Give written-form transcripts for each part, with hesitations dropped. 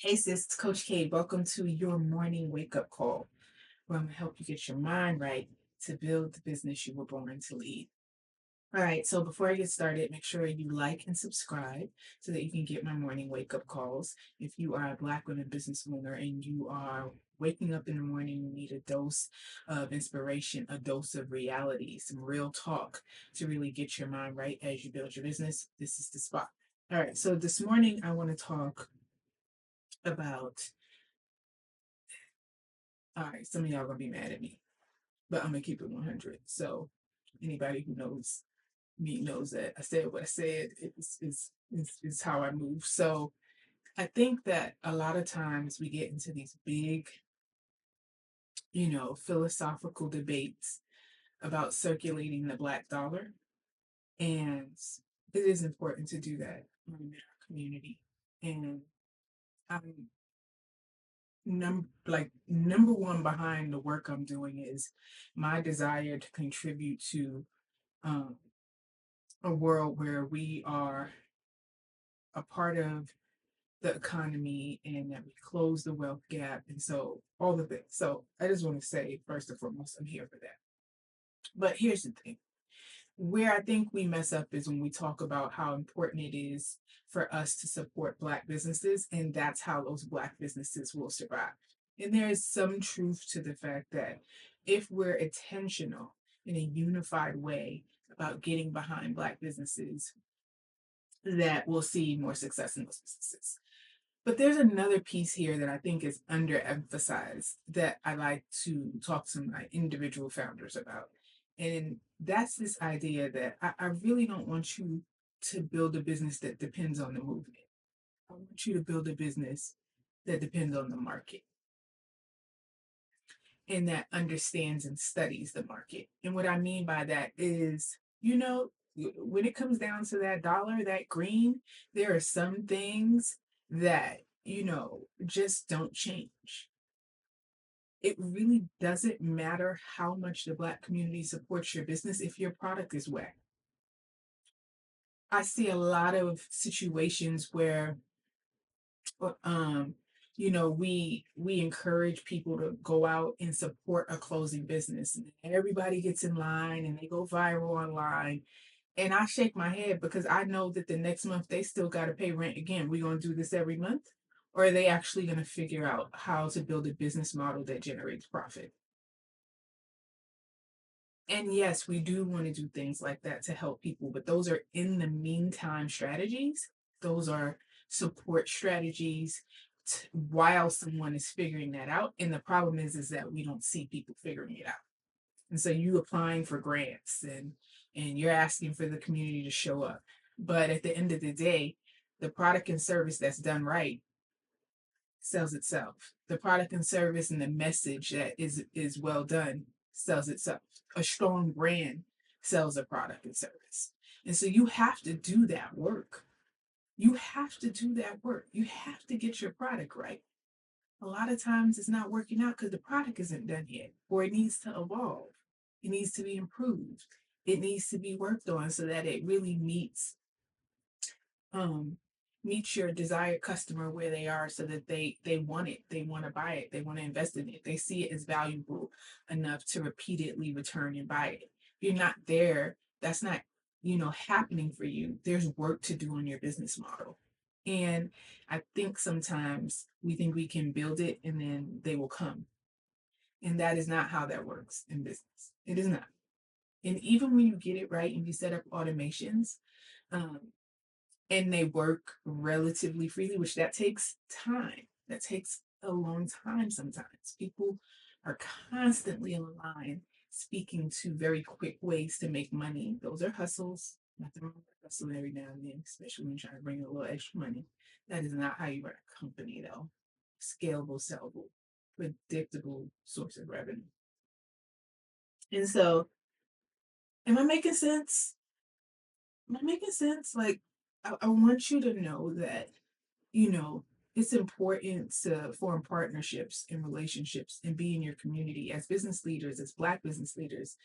Hey sis, it's Coach K. Welcome to your morning wake up call, where I'm gonna help you get your mind right to build the business you were born to lead. All right, so before I get started, make sure you like and subscribe so that you can get my morning wake up calls. If you are a Black women business owner and you are waking up in the morning, you need a dose of inspiration, a dose of reality, some real talk to really get your mind right as you build your business. This is the spot. All right, so this morning I want to talk about. All right, some of y'all gonna be mad at me, but I'm gonna keep it 100. So anybody who knows me knows that I said what I said. Is how I move. So I think that a lot of times we get into these big, philosophical debates about circulating the Black dollar, and it is important to do that in our community. And I'm number one behind the work I'm doing is my desire to contribute to um, a world where we are a part of the economy and that we close the wealth gap. And so all the things. So I just want to say, first and foremost, I'm here for that. But here's the thing, where I think we mess up is when we talk about how important it is for us to support Black businesses, and that's how those Black businesses will survive. And there is some truth to the fact that if we're intentional in a unified way about getting behind Black businesses, that we'll see more success in those businesses. But there's another piece here that I think is underemphasized that I like to talk to my individual founders about. And that's this idea that I really don't want you to build a business that depends on the movement. I want you to build a business that depends on the market and that understands and studies the market. And what I mean by that is, when it comes down to that dollar, that green, there are some things that, just don't change. It really doesn't matter how much the Black community supports your business if your product is whack. I see a lot of situations where um we encourage people to go out and support a closing business, and everybody gets in line and they go viral online, and I shake my head because I know that the next month they still got to pay rent again. We going to do this every month, or are they actually going to figure out how to build a business model that generates profit? And yes, we do want to do things like that to help people, but those are in the meantime strategies. Those are support strategies while someone is figuring that out. And the problem is that we don't see people figuring it out. And so you applying for grants and you're asking for the community to show up. But at the end of the day, the product and service that's done right sells itself. The product and service and the message that is well done sells itself. A strong brand sells a product and service. And so you have to do that work. You have to do that work. You have to get your product right. A lot of times it's not working out because the product isn't done yet, or it needs to evolve. It needs to be improved. It needs to be worked on so that it really um meet your desired customer where they are, so that they want it, they want to buy it, they want to invest in it, they see it as valuable enough to repeatedly return and buy it. If you're not there, that's not happening for you. There's work to do on your business model. And I think sometimes we think we can build it and then they will come, and that is not how that works in business. It is not. And even when you get it right and you set up automations, um, and they work relatively freely, which that takes time. That takes a long time sometimes. People are constantly online speaking to very quick ways to make money. Those are hustles. Nothing wrong with hustling every now and then, especially when you're trying to bring in a little extra money. That is not how you run a company, though. Scalable, sellable, predictable source of revenue. And so, am I making sense? Am I making sense? Like, I want you to know that you know, it's important to form partnerships and relationships and be in your community as business leaders, as Black business leaders.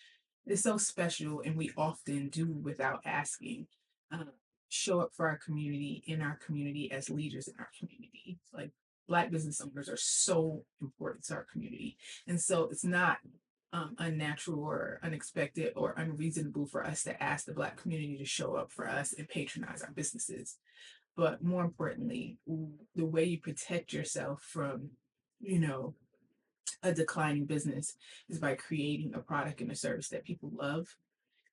It's so special, and we often do without asking. Uh, Show up for our community, in our community, as leaders in our community. Like, Black business owners are so important to our community. And so it's not unnatural or unexpected or unreasonable for us to ask the Black community to show up for us and patronize our businesses. But more importantly, the way you protect yourself from, you know, a declining business is by creating a product and a service that people love,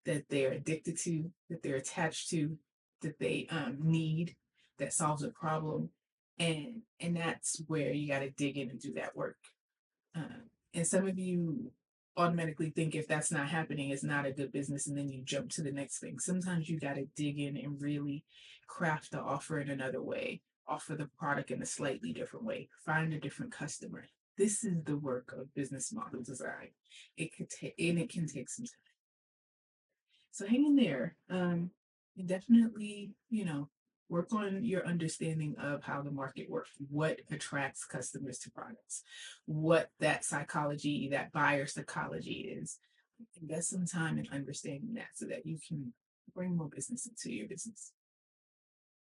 that they're addicted to, that they're attached to, that they need, that solves a problem, and that's where you got to dig in and do that work. And some of you automatically think if that's not happening, it's not a good business, and then you jump to the next thing. Sometimes you got to dig in and really craft the offer in another way, offer the product in a slightly different way, find a different customer. This is the work of business model design. It could take and it can take some time. So hang in there. And definitely, work on your understanding of how the market works, what attracts customers to products, what that psychology, that buyer psychology is. Invest some time in understanding that so that you can bring more business into your business.